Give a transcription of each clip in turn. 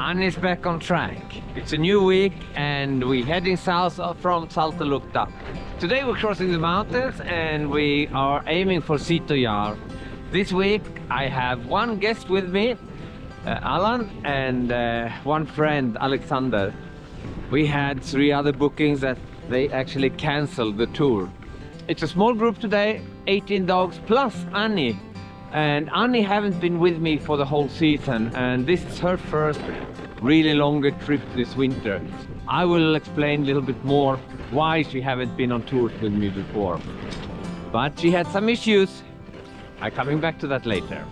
Annie's back on track. It's a new week and we're heading south from Saltelukta. Today we're crossing the mountains and we are aiming for Sitojar. This week I have one guest with me, Alan, and one friend, Alexander. We had 3 other bookings that they actually cancelled the tour. It's a small group today, 18 dogs plus Annie. And Annie haven't been with me for the whole season, and this is her first really longer trip this winter. I will explain a little bit more why she haven't been on tours with me before. But she had some issues. I'm coming back to that later.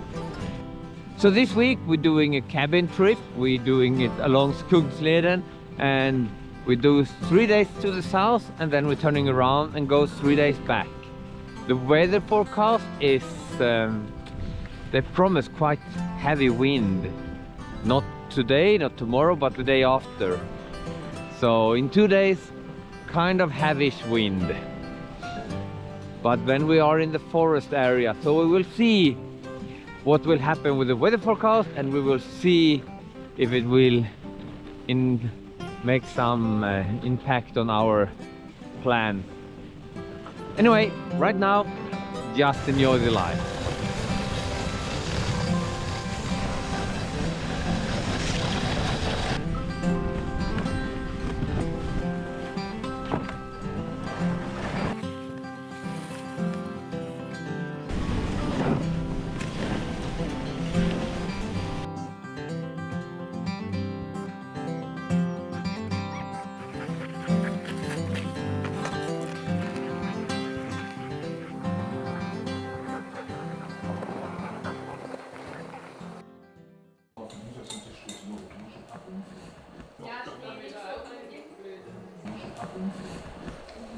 So this week we're doing a cabin trip. We're doing it along Skuggsleden, and we do 3 days to the south and then we're turning around and go 3 days back. The weather forecast is they promise quite heavy wind. Not today, not tomorrow, but the day after. So in 2 days, kind of heavyish wind. But then we are in the forest area, so we will see what will happen with the weather forecast, and we will see if it will make some impact on our plan. Anyway, right now, just enjoy the life.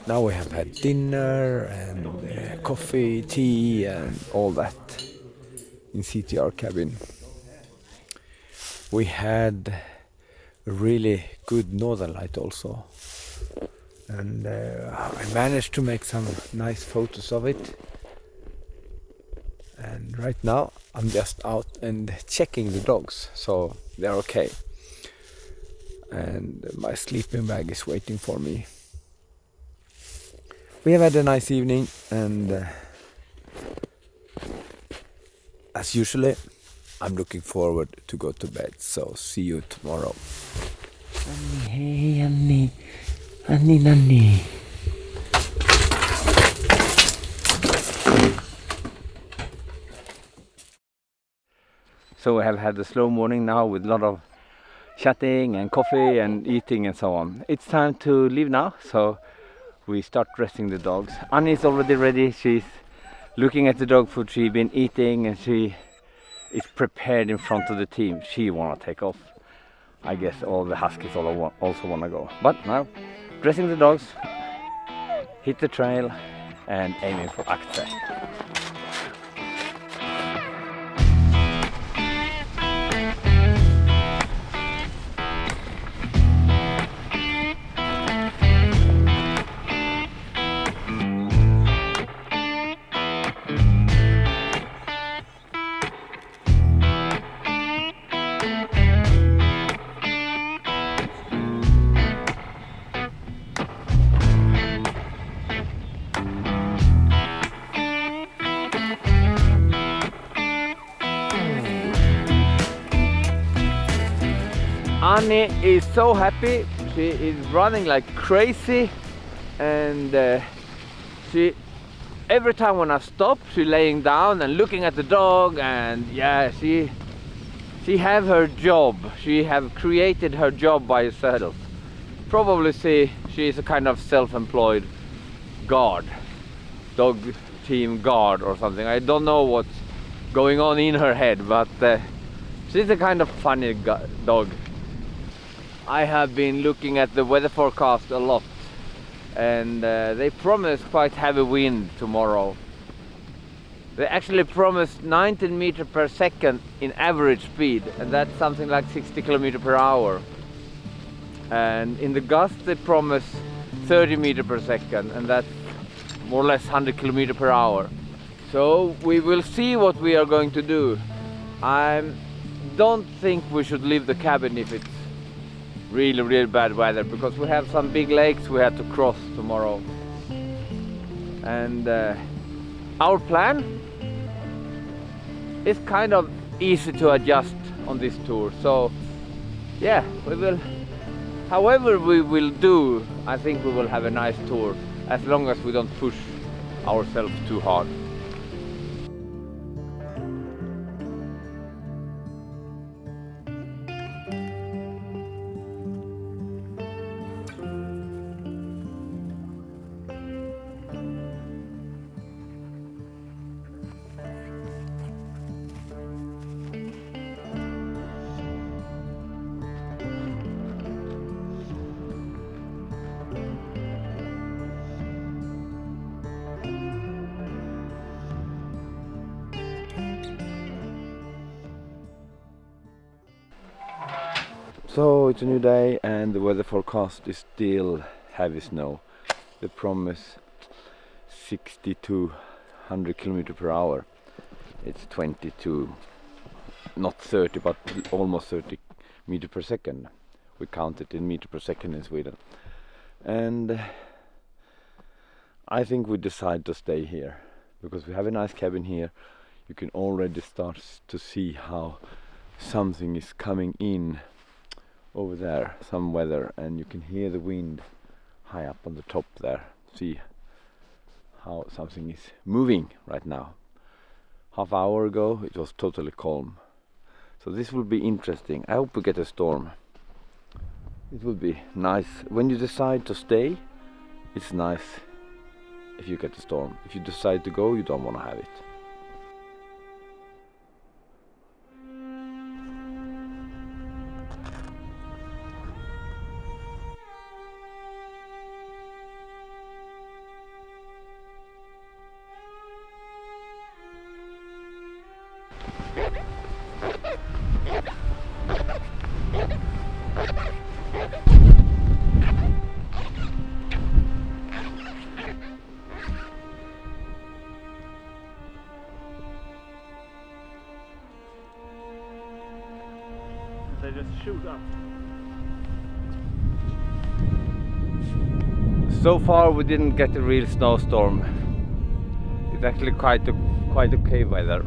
Now we have had dinner and coffee, tea and all that in CTR cabin. We had a really good northern light also, and I managed to make some nice photos of it. And right now I'm just out and checking the dogs, so they're okay. And my sleeping bag is waiting for me. We have had a nice evening, and as usually, I'm looking forward to go to bed, so see you tomorrow. Annie, hey Annie, Annie Nanny. So we have had a slow morning now with a lot of chatting and coffee and eating and so on. It's time to leave now, so we start dressing the dogs. Annie is already ready. She's looking at the dog food she's been eating, and she is prepared in front of the team. She wanna take off. I guess all the Huskies also wanna go. But now, dressing the dogs, hit the trail and aiming for Akse. Annie is so happy. She is running like crazy, and every time when I stop, she's laying down and looking at the dog, and yeah, she have her job. She have created her job by herself. Probably she is a kind of self-employed guard, dog team guard or something. I don't know what's going on in her head, but she's a kind of funny dog. I have been looking at the weather forecast a lot, and they promise quite heavy wind tomorrow. They actually promised 19 meters per second in average speed, and that's something like 60 kilometers per hour. And in the gust they promise 30 meters per second, and that's more or less 100 kilometers per hour. So we will see what we are going to do. I'm don't think we should leave the cabin if it's really bad weather, because we have some big lakes we have to cross tomorrow. And our plan is kind of easy to adjust on this tour. So yeah, we will, however we will do, I think we will have a nice tour, as long as we don't push ourselves too hard. So it's a new day and the weather forecast is still heavy snow. They promise 60 to 100 km per hour. It's 22, not 30, but almost 30 meter per second. We count it in meter per second in Sweden. And I think we decide to stay here because we have a nice cabin here. You can already start to see how something is coming in over there, some weather, and you can hear the wind high up on the top there. See how something is moving right now. Half hour ago it was totally calm. So this will be interesting. I hope we get a storm. It will be nice. When you decide to stay, it's nice if you get a storm. If you decide to go, you don't want to have it. They just shoot up. So far we didn't get a real snowstorm. It's actually quite okay weather.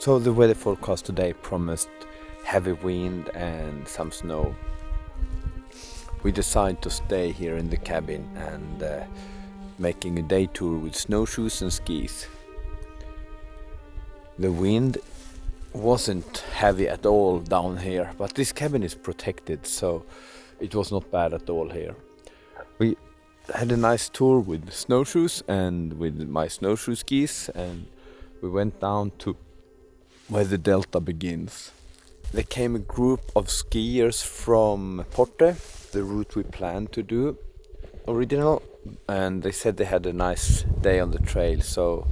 So the weather forecast today promised heavy wind and some snow. We decided to stay here in the cabin and making a day tour with snowshoes and skis. The wind wasn't heavy at all down here, but this cabin is protected, so it was not bad at all here. We had a nice tour with snowshoes and with my snowshoe skis, and we went down to where the delta begins. There came a group of skiers from Porte, the route we planned to do original, and they said they had a nice day on the trail, so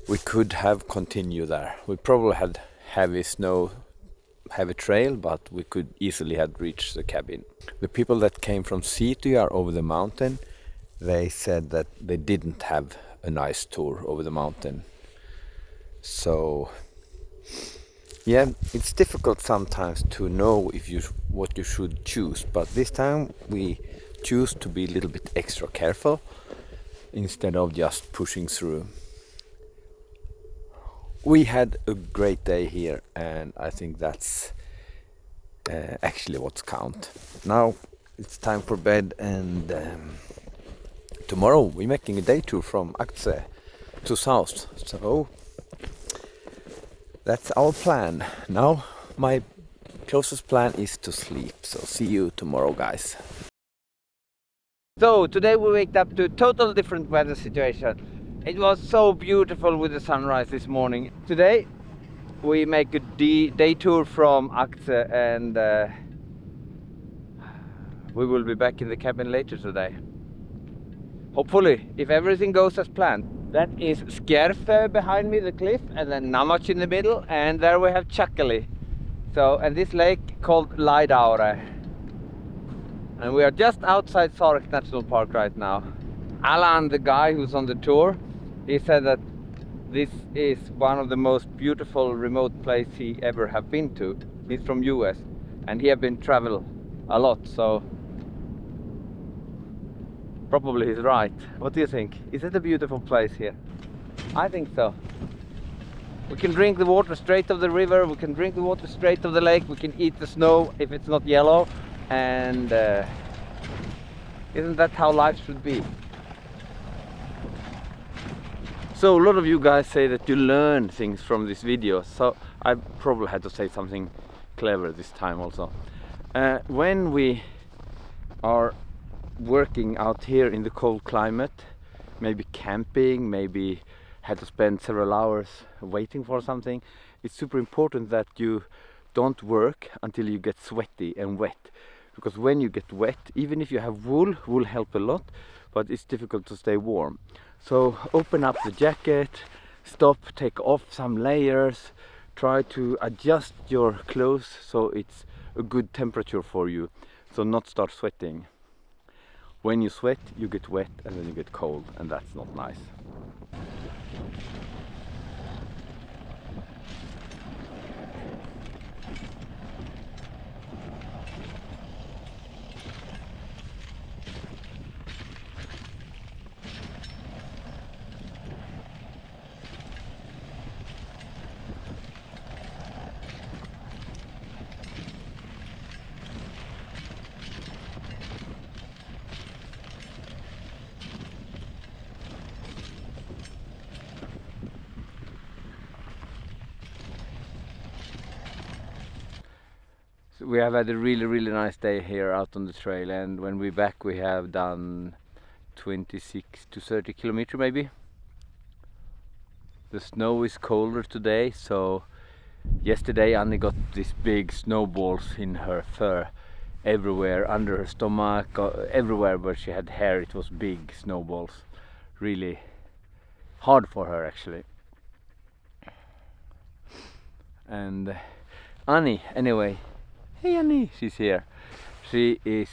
we could have continued there. We probably had heavy snow, heavy trail, but we could easily have reached the cabin. The people that came from Sitjar over the mountain, they said that they didn't have a nice tour over the mountain. So yeah, it's difficult sometimes to know if what you should choose, but this time we choose to be a little bit extra careful instead of just pushing through. We had a great day here, and I think that's actually what counts. Now it's time for bed, and tomorrow we're making a day tour from Akse to south, so that's our plan. Now my closest plan is to sleep, so see you tomorrow, guys. So today we waked up to a total different weather situation. It was so beautiful with the sunrise this morning. Today we make a day tour from Akse, and we will be back in the cabin later today. Hopefully, if everything goes as planned. That is Skjerfe behind me, the cliff, and then Nammach in the middle, and there we have Tjakkeli. So, and this lake called Leidaure. And we are just outside Sarek National Park right now. Alan, the guy who's on the tour, he said that this is one of the most beautiful remote places he ever have been to. He's from US and he have been travel a lot, so probably he's right. What do you think? Is it a beautiful place here? I think so. We can drink the water straight of the river, we can drink the water straight of the lake, we can eat the snow if it's not yellow, and isn't that how life should be? So a lot of you guys say that you learn things from this video, so I probably had to say something clever this time also. When we are working out here in the cold climate, maybe camping, maybe had to spend several hours waiting for something, it's super important that you don't work until you get sweaty and wet. Because when you get wet, even if you have wool will help a lot, but it's difficult to stay warm. So open up the jacket, stop, take off some layers, try to adjust your clothes so it's a good temperature for you, so not start sweating. When you sweat, you get wet and then you get cold, and that's not nice. We have had a really nice day here out on the trail, and when we're back we have done 26 to 30 kilometers maybe. The snow is colder today, so yesterday Annie got these big snowballs in her fur everywhere, under her stomach, everywhere where she had hair. It was big snowballs, really hard for her actually. And Annie, anyway, hey Annie, she's here. She is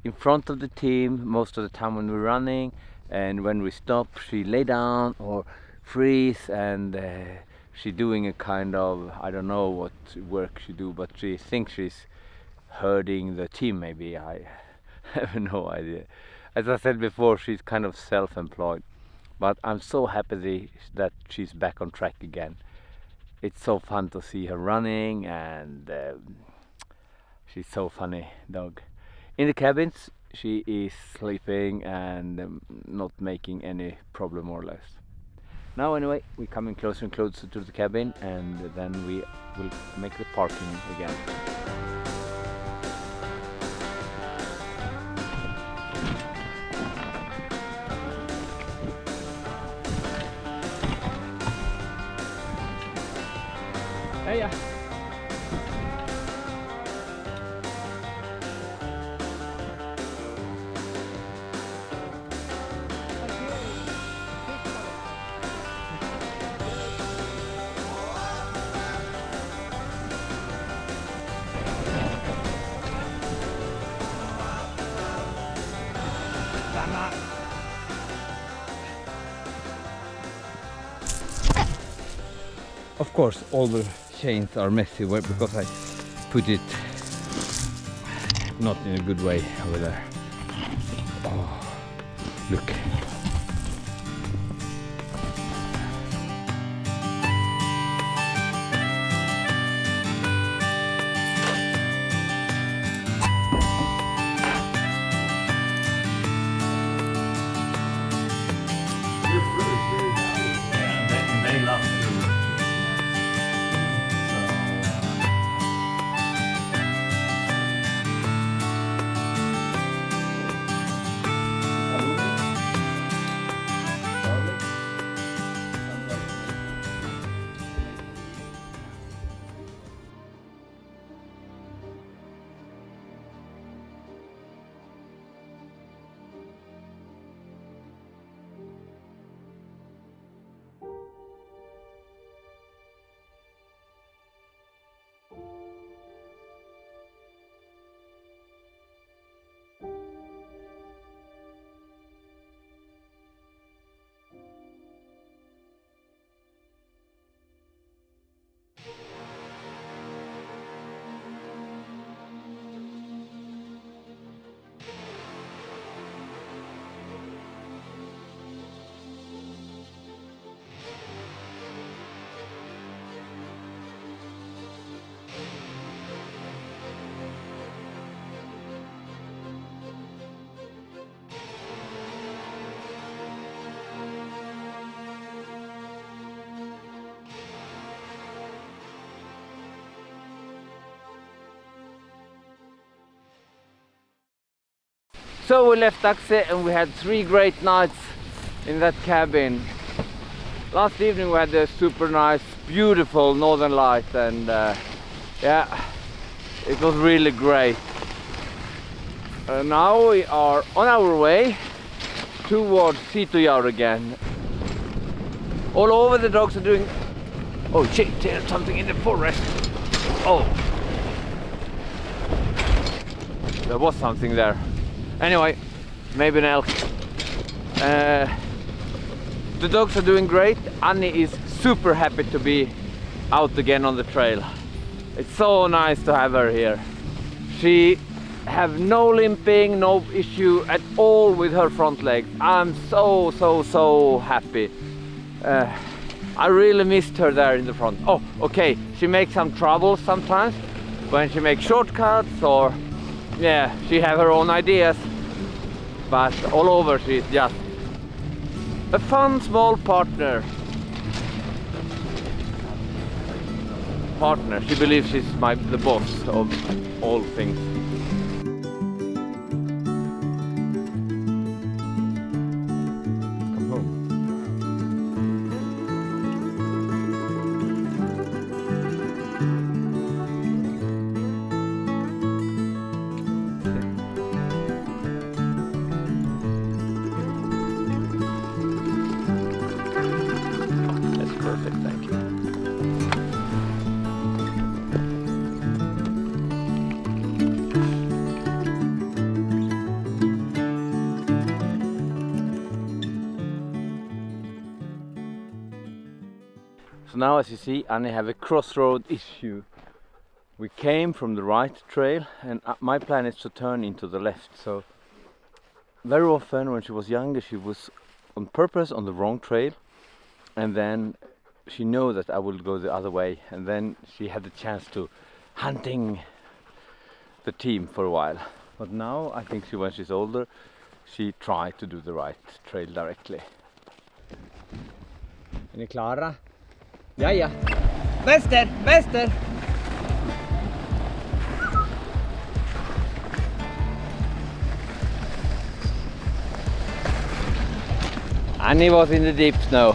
in front of the team most of the time when we're running, and when we stop she lay down or freeze, and she's doing a kind of, I don't know what work she do, but she thinks she's herding the team maybe. I have no idea. As I said before, she's kind of self-employed, but I'm so happy that she's back on track again. It's so fun to see her running, and she's so funny dog. In the cabins she is sleeping and not making any problem more or less. Now anyway, we're coming closer and closer to the cabin, and then we will make the parking again. Hey, yeah. Of course, all the chains are messy because I put it not in a good way over there. Oh, look. So we left Daxe and we had 3 great nights in that cabin. Last evening we had a super nice, beautiful northern light, and yeah, it was really great. Now we are on our way towards Sitojaur again. All over the dogs are doing... Oh shit, there's something in the forest. Oh, there was something there. Anyway, maybe an elk. The dogs are doing great. Annie is super happy to be out again on the trail. It's so nice to have her here. She have no limping, no issue at all with her front legs. I'm so happy. I really missed her there in the front. Oh, okay, she makes some trouble sometimes when she makes shortcuts, or yeah, she have her own ideas, but all over she's just a fun small partner. She believes she's the boss of all things. Come home. That's perfect, thank you. So now, as you see, Annie have a crossroad issue. We came from the right trail and my plan is to turn into the left. So very often when she was younger she was on purpose on the wrong trail, and then she knew that I would go the other way, and then she had the chance to hunting the team for a while. But now I think when she's older she tried to do the right trail directly. Är ni klara? Ja. Vänster! Annie was in the deep snow.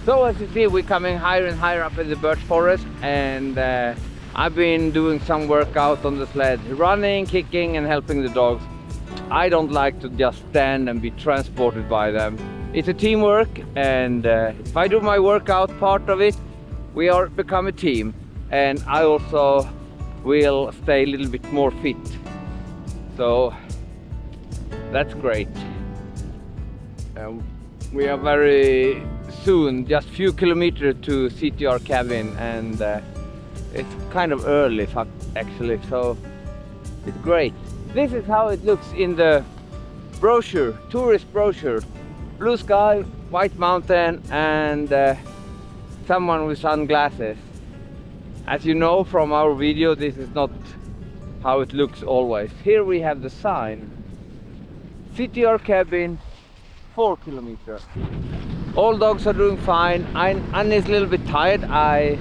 So as you see, we're coming higher and higher up in the birch forest, and I've been doing some workout on the sled, running, kicking and helping the dogs. I don't like to just stand and be transported by them. It's a teamwork, and if I do my workout part of it, we become a team, and I also will stay a little bit more fit. So that's great. We are very soon, just a few kilometers to Sitojaur cabin, and it's kind of early actually, so it's great. This is how it looks in the brochure, tourist brochure. Blue sky, white mountain, and someone with sunglasses. As you know from our video, this is not how it looks always. Here we have the sign, Sitojaur cabin, 4 kilometers. All dogs are doing fine. Annie's a little bit tired. I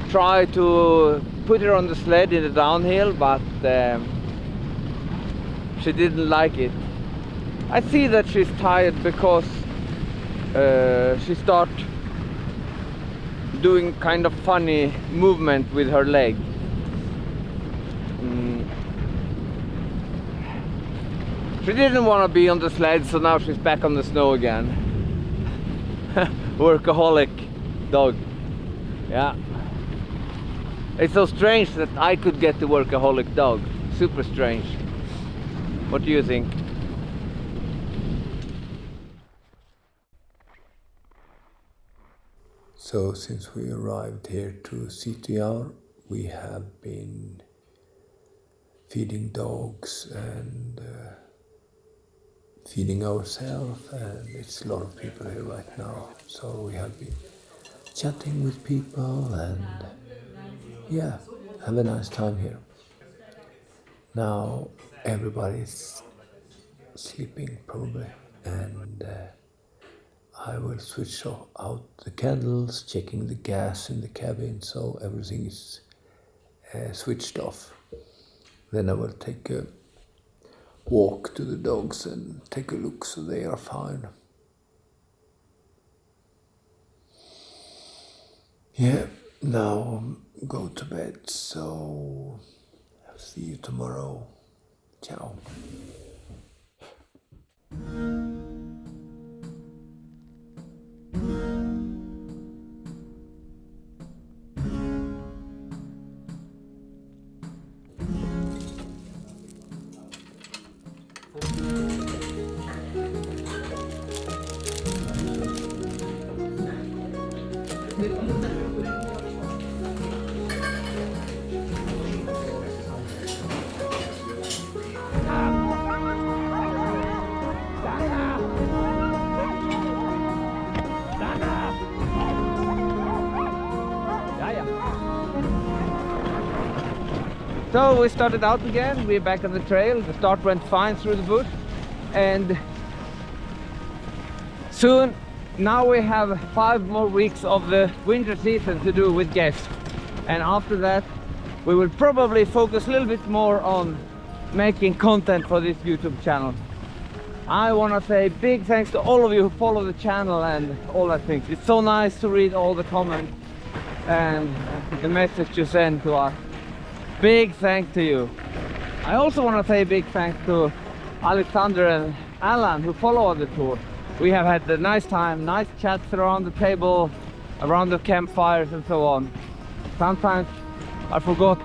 try to put her on the sled in the downhill, but she didn't like it. I see that she's tired because she starts doing kind of funny movement with her leg. She didn't want to be on the sled, so now she's back on the snow again. Workaholic dog. Yeah. It's so strange that I could get the workaholic dog. Super strange. What do you think? So since we arrived here to Sitjar, we have been feeding dogs and feeding ourselves, and it's a lot of people here right now. So we have been chatting with people and yeah, have a nice time here. Now everybody's sleeping probably, and I will switch out the candles, checking the gas in the cabin so everything is switched off. Then I will take a walk to the dogs and take a look so they are fine. Yeah, now go to bed, so I'll see you tomorrow. Ciao. So we started out again, we're back on the trail. The start went fine through the bush, and soon, now we have 5 more weeks of the winter season to do with guests, and after that we will probably focus a little bit more on making content for this YouTube channel. I want to say big thanks to all of you who follow the channel and all that things. It's so nice to read all the comments and the message you send to us. Big thanks to you. I also want to say big thanks to Alexander and Alan who follow on the tour. We have had a nice time, nice chats around the table, around the campfires and so on. Sometimes I forgot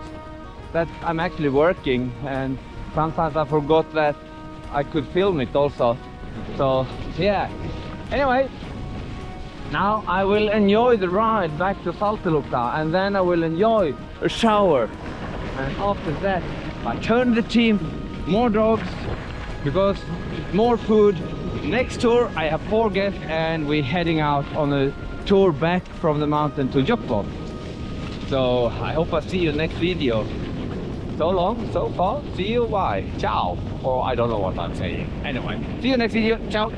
that I'm actually working, and sometimes I forgot that I could film it also. So yeah, anyway, now I will enjoy the ride back to Saltelukta, and then I will enjoy a shower. And after that, I turn the team, more dogs, because more food. Next tour, I have 4 guests, and we're heading out on a tour back from the mountain to Jokkmokk. So I hope I see you next video. So long, so far, see you, bye, ciao. Or I don't know what I'm saying. Anyway, see you next video, ciao.